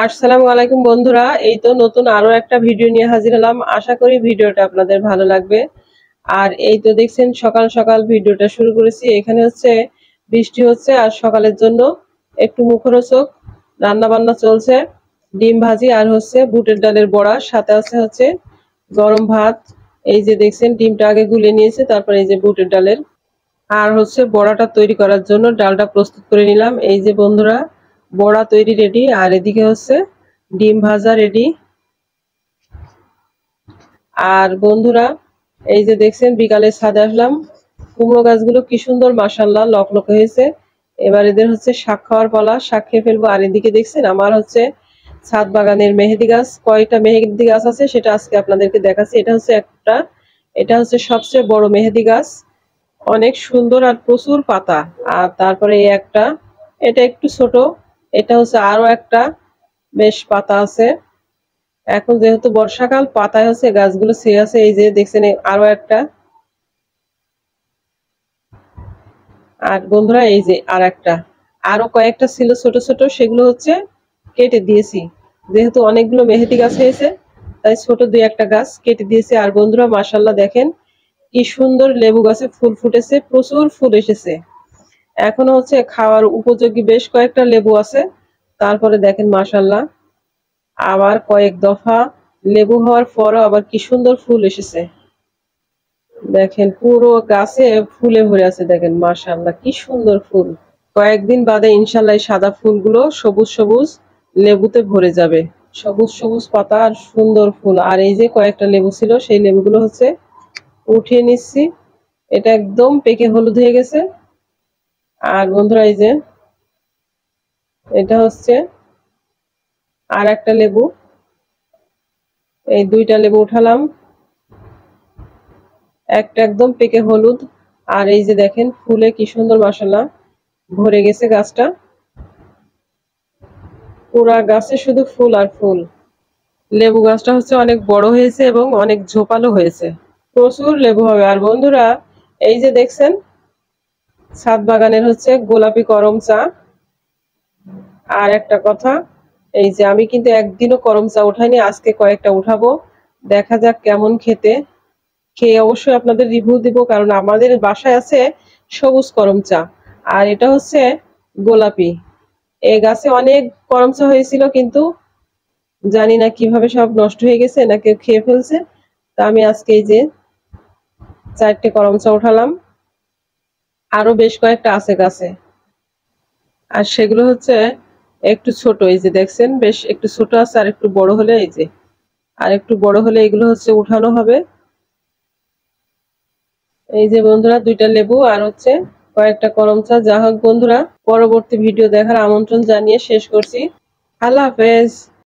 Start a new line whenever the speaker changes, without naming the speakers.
আসসালামু আলাইকুম বন্ধুরা, এই তো নতুন আরো একটা ভিডিও নিয়ে হাজির হলাম। আশা করি ভিডিওটা আপনাদের ভালো লাগবে। আর এই তো দেখছেন সকাল সকাল ভিডিওটা শুরু করেছি। এখানে হচ্ছে বৃষ্টি হচ্ছে আর সকালের জন্য একটু মুখরোচক রান্না বান্না চলছে। ডিম ভাজি আর হচ্ছে বুটের ডালের বড়া, সাথে আছে হচ্ছে গরম ভাত। এই যে দেখছেন ডিমটা আগে গুলে নিয়েছে, তারপরে এই যে বুটের ডালের আর হচ্ছে বড়াটা তৈরি করার জন্য ডালটা প্রস্তুত করে নিলাম। এই যে বন্ধুরা, বড়া তৈরি রেডি আর এদিকে হচ্ছে ডিম ভাজা রেডি। আর বন্ধুরা, এই যে দেখছেন বিকালে ছাদে আসলাম। কুমড়ো গাছগুলো কি সুন্দর মাশাআল্লাহ লকলক হয়েছে। এবার এদের হচ্ছে শাক খাওয়ার পালা, শাক খেয়ে ফেলবো। আর এদিকে দেখছেন আমার হচ্ছে ছাদ বাগানের মেহেদি গাছ, কয়টা মেহেদি গাছ আছে সেটা আজকে আপনাদেরকে দেখাচ্ছি। এটা হচ্ছে সবচেয়ে বড় মেহেদি গাছ, অনেক সুন্দর আর প্রচুর পাতা। আর তারপরে এই একটা, এটা একটু ছোট, এটা হচ্ছে আরো একটা, বেশ পাতা আছে। এখন যেহেতু বর্ষাকাল, পাতায় হচ্ছে গাছগুলো ছেয়ে আছে। এই যে দেখছেন আরো একটা। আর বন্ধুরা এই যে আর একটা, আরো কয়েকটা ছিল ছোট ছোট, সেগুলো হচ্ছে কেটে দিয়েছি। যেহেতু অনেকগুলো মেহেদি গাছ হয়েছে, তাই ছোট দুই একটা গাছ কেটে দিয়েছি। আর বন্ধুরা মাশাআল্লাহ দেখেন কি সুন্দর লেবু গাছে ফুল ফুটেছে, প্রচুর ফুল এসেছে। এখনো হচ্ছে খাওয়ার উপযোগী বেশ কয়েকটা লেবু আছে। তারপরে দেখেন মাশাআল্লাহ আবার কয়েক দফা লেবু হওয়ার পরও আবার কি সুন্দর ফুল এসেছে। দেখেন পুরো গাছে ফুলে ভরে আছে, দেখেন মাশাআল্লাহ কি সুন্দর ফুল। কয়েকদিন বাদে ইনশাল্লাহ এই সাদা ফুলগুলো সবুজ সবুজ লেবুতে ভরে যাবে। সবুজ সবুজ পাতা আর সুন্দর ফুল। আর এই যে কয়েকটা লেবু ছিল, সেই লেবুগুলো হচ্ছে উঠিয়ে নিচ্ছি। এটা একদম পেকে হলুদ হয়ে গেছে। আর বন্ধুরা এই যে এটা হচ্ছে আর একটা লেবু, এই দুইটা লেবু উঠালাম। একটা একদম পেকে হলুদ, আর এই যে দেখেন ফুলে কি সুন্দর মাশাআল্লাহ ভরে গেছে গাছটা। পুরা গাছে শুধু ফুল আর ফুল। লেবু গাছটা হচ্ছে অনেক বড় হয়েছে এবং অনেক ঝোপালো হয়েছে, প্রচুর লেবু হবে। আর বন্ধুরা এই যে দেখছেন ছাদ বাগানের হচ্ছে গোলাপি করম চা। আর একটা কথা, এই যে আমি কিন্তু একদিনও করম চা উঠাইনি, আজকে কয়েকটা উঠাবো। দেখা যাক কেমন খেতে। খেয়ে অবশ্যই আপনাদের রিভিউ দিব, কারণ আমাদের বাসায় আছে সবুজ করম চা আর এটা হচ্ছে গোলাপি। এই গাছে অনেক করম চা হয়েছিল, কিন্তু জানি না কিভাবে সব নষ্ট হয়ে গেছে, না কেউ খেয়ে ফেলছে। তা আমি আজকে এই যে 4টে করম চা উঠালাম। আরো বেশ কয়েকটা আছে গাছে, আর সেগুলো হচ্ছে একটু ছোট। এই যে দেখছেন বেশ একটু ছোট আছে, আর একটু বড় হলে এই যে আর একটু বড় হলে এগুলো হচ্ছে উঠানো হবে। এই যে বন্ধুরা দুইটা লেবু আর হচ্ছে কয়েকটা করম চা। যা হোক বন্ধুরা, পরবর্তী ভিডিও দেখার আমন্ত্রণ জানিয়ে শেষ করছি। আল্লাহ হাফেজ।